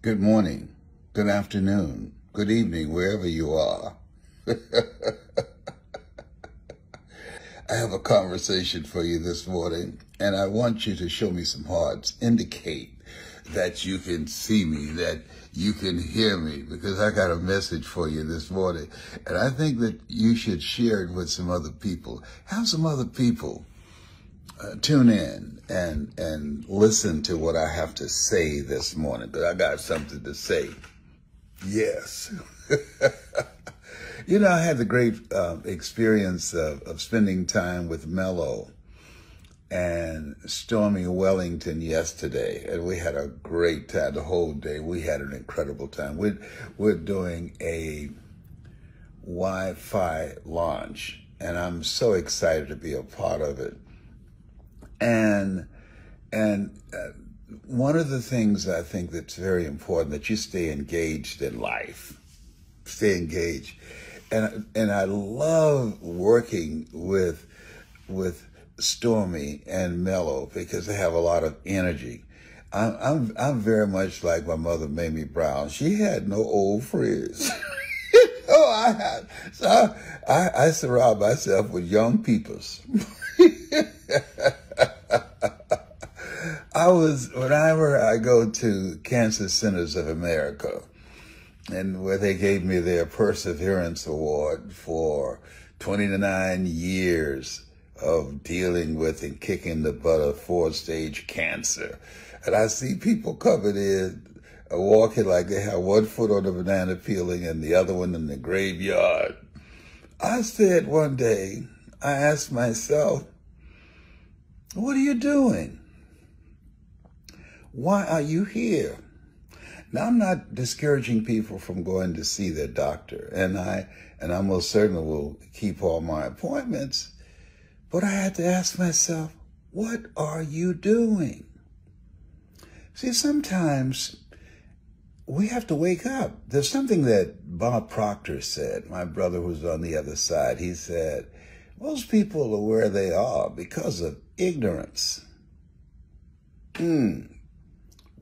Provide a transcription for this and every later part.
Good morning, good afternoon, good evening, wherever you are. I have a conversation for you this morning, and I want you to show me some hearts. Indicate that you can see me, that you can hear me, because I got a message for you this morning. And I think that you should share it with some other people. Have some other people tune in and listen to what I have to say this morning, because I got something to say. Yes. You know, I had the great experience of spending time with Mello and Stormy Wellington yesterday, and we had a great time the whole day. We had an incredible time. We're doing a Wi-Fi launch, and I'm so excited to be a part of it. And one of the things I think that's very important, that you stay engaged in life. Stay engaged. And I love working with Stormy and Mello because they have a lot of energy. I'm very much like my mother, Mamie Brown. She had no old friends. So I surround myself with young peoples. Whenever I go to Cancer Centers of America, and where they gave me their Perseverance Award for 29 years of dealing with and kicking the butt of 4-stage cancer. And I see people coming in, walking like they have one foot on the banana peeling and the other one in the graveyard. I said one day, I asked myself, what are you doing? Why are you here? Now, I'm not discouraging people from going to see their doctor, and I most certainly will keep all my appointments, but I had to ask myself, what are you doing? See, sometimes we have to wake up. There's something that Bob Proctor said, my brother who's on the other side. He said, most people are where they are because of ignorance.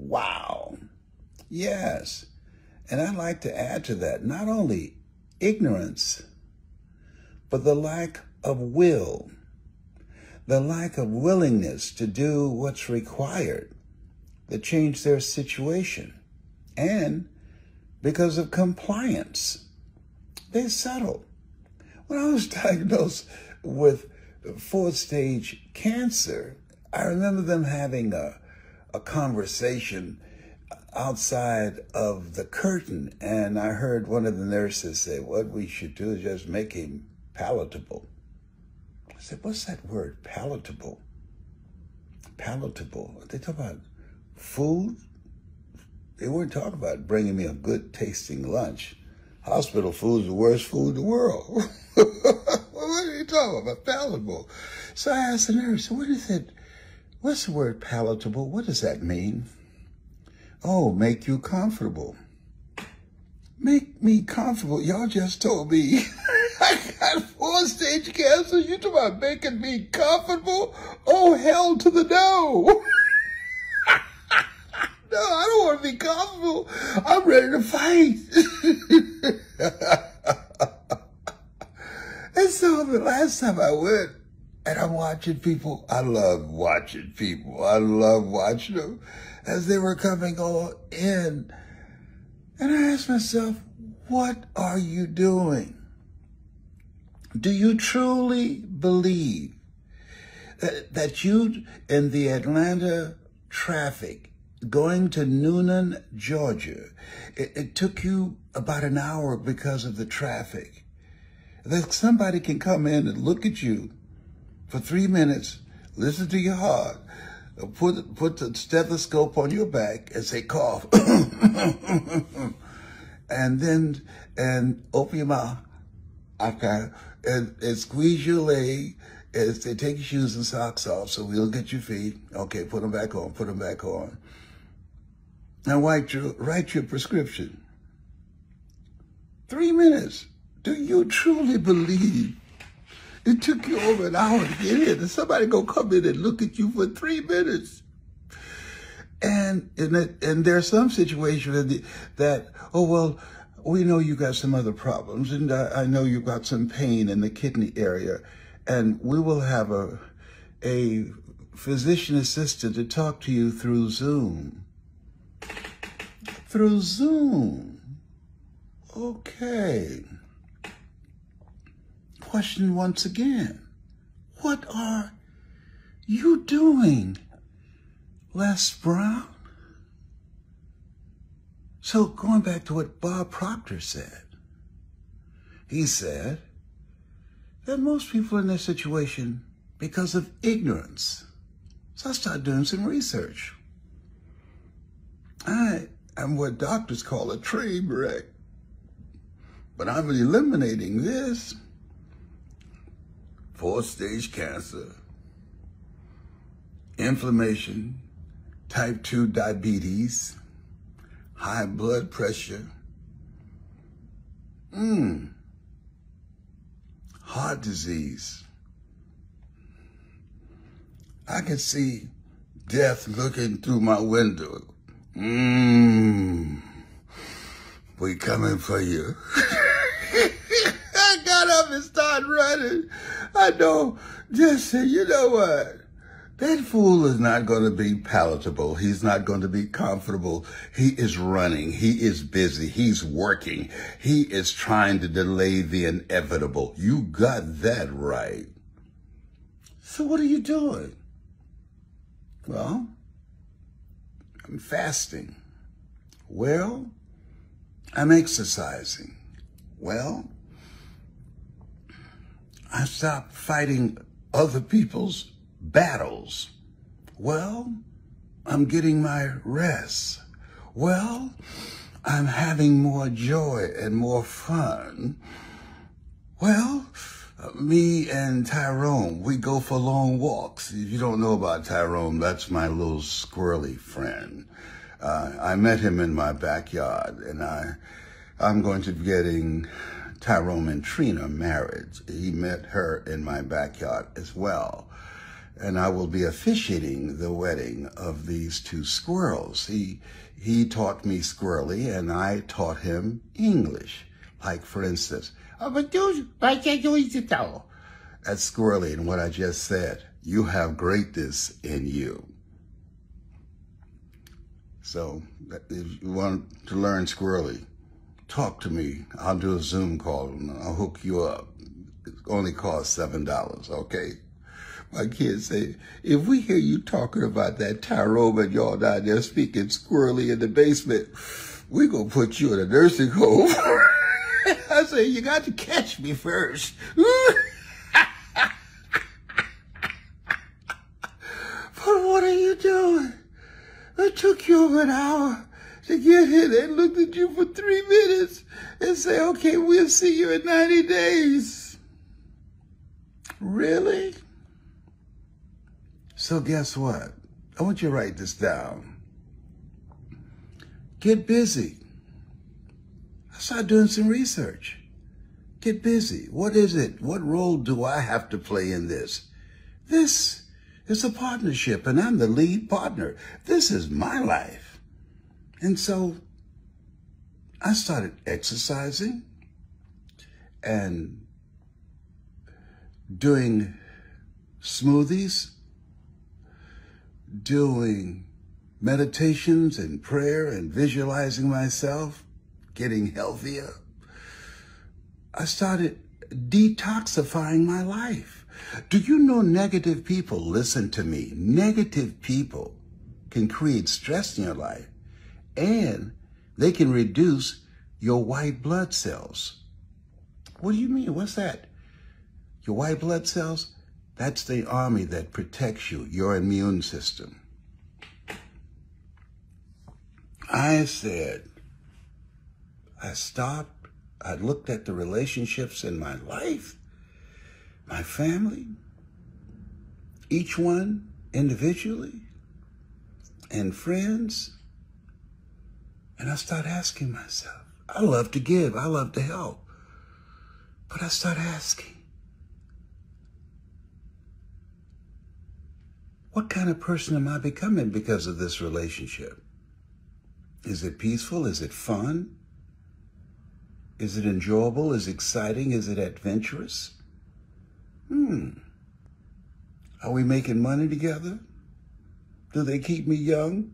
Wow. Yes. And I'd like to add to that, not only ignorance, but the lack of will, the lack of willingness to do what's required to change their situation. And because of compliance, they settle. When I was diagnosed with 4th-stage cancer, I remember them having a conversation outside of the curtain, and I heard one of the nurses say, what we should do is just make him palatable. I said, what's that word, palatable? Palatable. They talk about food? They weren't talking about bringing me a good tasting lunch. Hospital food is the worst food in the world. What are you talking about? Palatable. So I asked the nurse, what's the word palatable? What does that mean? Oh, make you comfortable. Make me comfortable. Y'all just told me I got 4-stage cancer. You talking about making me comfortable? Oh, hell to the no. No, I don't want to be comfortable. I'm ready to fight. And so the last time I went, and I'm watching people, I love watching people. I love watching them as they were coming all in. And I asked myself, what are you doing? Do you truly believe that you, in the Atlanta traffic, going to Noonan, Georgia, it took you about an hour because of the traffic, that somebody can come in and look at you for 3 minutes, listen to your heart, put the stethoscope on your back and say, cough. and open your mouth. Okay. And squeeze your leg. And say, take your shoes and socks off so we'll get your feet. Okay, put them back on, put them back on. And write your prescription. 3 minutes. Do you truly believe it took you over an hour to get in, and somebody gonna come in and look at you for 3 minutes? And there are some situations that, oh, well, we know you got some other problems, and I know you got some pain in the kidney area, and we will have a physician assistant to talk to you through Zoom. Through Zoom. Okay. Question once again. What are you doing, Les Brown? So going back to what Bob Proctor said, he said that most people in this situation because of ignorance. So I started doing some research. I am what doctors call a train wreck, but I'm eliminating this. 4th-stage cancer, inflammation, type 2 diabetes, high blood pressure, heart disease. I can see death looking through my window. We coming for you. I got up and started running. I know, just say, you know what? That fool is not going to be palatable. He's not going to be comfortable. He is running. He is busy. He's working. He is trying to delay the inevitable. You got that right. So what are you doing? Well, I'm fasting. Well, I'm exercising. Well, I stopped fighting other people's battles. Well, I'm getting my rest. Well, I'm having more joy and more fun. Well, me and Tyrone, we go for long walks. If you don't know about Tyrone, that's my little squirrely friend. I met him in my backyard, and I'm going to be getting Tyrone and Trina married. He met her in my backyard as well. And I will be officiating the wedding of these two squirrels. He taught me squirrely, and I taught him English. Like, for instance, that's squirrely in what I just said. You have greatness in you. So if you want to learn squirrely, talk to me. I'll do a Zoom call and I'll hook you up. It only costs $7, okay? My kids say, if we hear you talking about that Tyrone and y'all down there speaking squirrely in the basement, we're going to put you in a nursing home. I say, you got to catch me first. But what are you doing? It took you over an hour to get here. They looked at you for 3 minutes and say, okay, we'll see you in 90 days. Really? So guess what? I want you to write this down. Get busy. I started doing some research. Get busy. What is it? What role do I have to play in this? This is a partnership, and I'm the lead partner. This is my life. And so I started exercising and doing smoothies, doing meditations and prayer and visualizing myself, getting healthier. I started detoxifying my life. Do you know negative people? Listen to me. Negative people can create stress in your life, and they can reduce your white blood cells. What do you mean? What's that? Your white blood cells? That's the army that protects you, your immune system. I said, I stopped. I looked at the relationships in my life, my family, each one individually, and friends. And I started asking myself, I love to give, I love to help. But I started asking, What kind of person am I becoming because of this relationship? Is it peaceful? Is it fun? Is it enjoyable? Is it exciting? Is it adventurous? Are we making money together? Do they keep me young?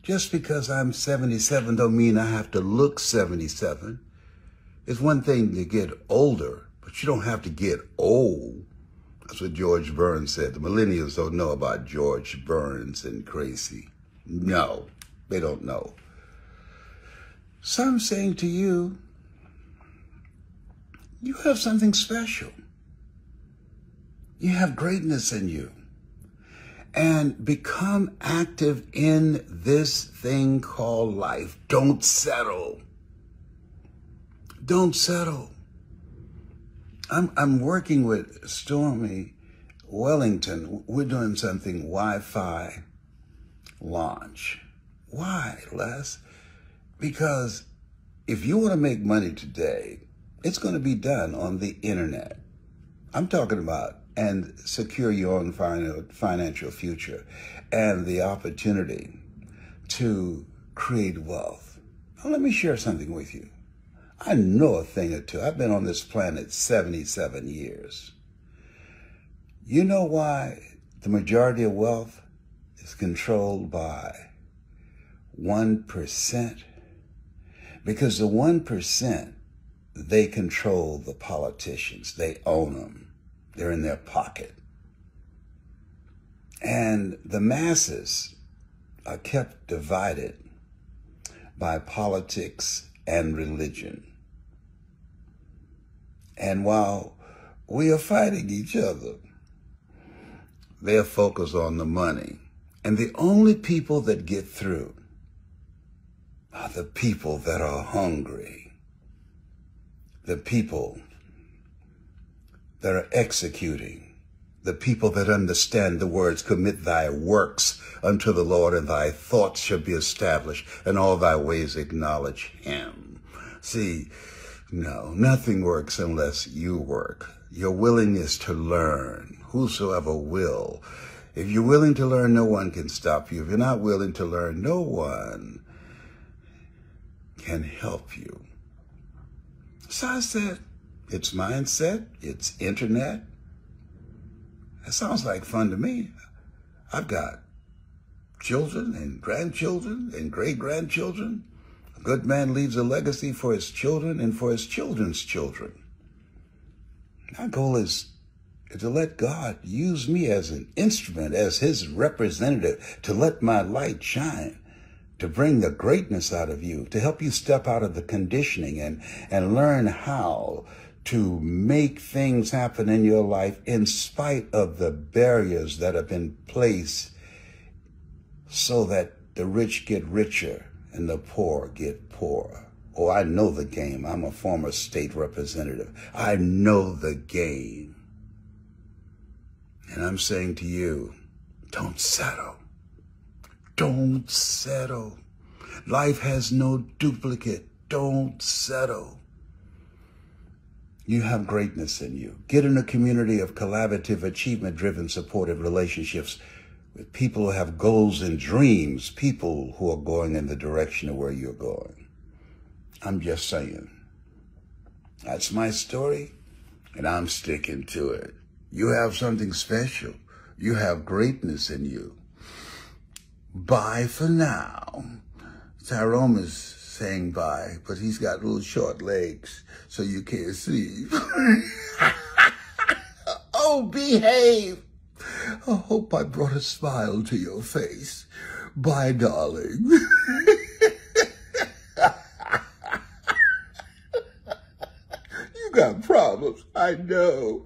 Just because I'm 77 don't mean I have to look 77. It's one thing to get older, but you don't have to get old. That's what George Burns said. The millennials don't know about George Burns and Gracie. No, they don't know. So I'm saying to you, you have something special. You have greatness in you. And become active in this thing called life. Don't settle. Don't settle. I'm working with Stormy Wellington. We're doing something Wi-Fi launch. Why, Les? Because if you want to make money today, it's going to be done on the internet. I'm talking about and secure your own financial future and the opportunity to create wealth. Now, let me share something with you. I know a thing or two. I've been on this planet 77 years. You know why the majority of wealth is controlled by 1%? Because the 1%, they control the politicians. They own them. They're in their pocket. And the masses are kept divided by politics and religion. And while we are fighting each other, they're focused on the money. And the only people that get through are the people that are hungry, the people that are executing, the people that understand the words, commit thy works unto the Lord, and thy thoughts shall be established, and all thy ways acknowledge him. See, no, nothing works unless you work. Your willingness to learn, whosoever will. If you're willing to learn, no one can stop you. If you're not willing to learn, no one can help you. So I said, it's mindset, it's internet. That sounds like fun to me. I've got children and grandchildren and great-grandchildren. A good man leaves a legacy for his children and for his children's children. My goal is to let God use me as an instrument, as his representative, to let my light shine, to bring the greatness out of you, to help you step out of the conditioning and learn how to make things happen in your life in spite of the barriers that have been placed so that the rich get richer and the poor get poorer. Oh, I know the game. I'm a former state representative. I know the game. And I'm saying to you, don't settle. Don't settle. Life has no duplicate. Don't settle. You have greatness in you. Get in a community of collaborative, achievement-driven, supportive relationships with people who have goals and dreams, people who are going in the direction of where you're going. I'm just saying. That's my story, and I'm sticking to it. You have something special. You have greatness in you. Bye for now. Tyrone is saying bye, but he's got little short legs, so you can't see. Oh, behave. I hope I brought a smile to your face. Bye, darling. You got problems, I know.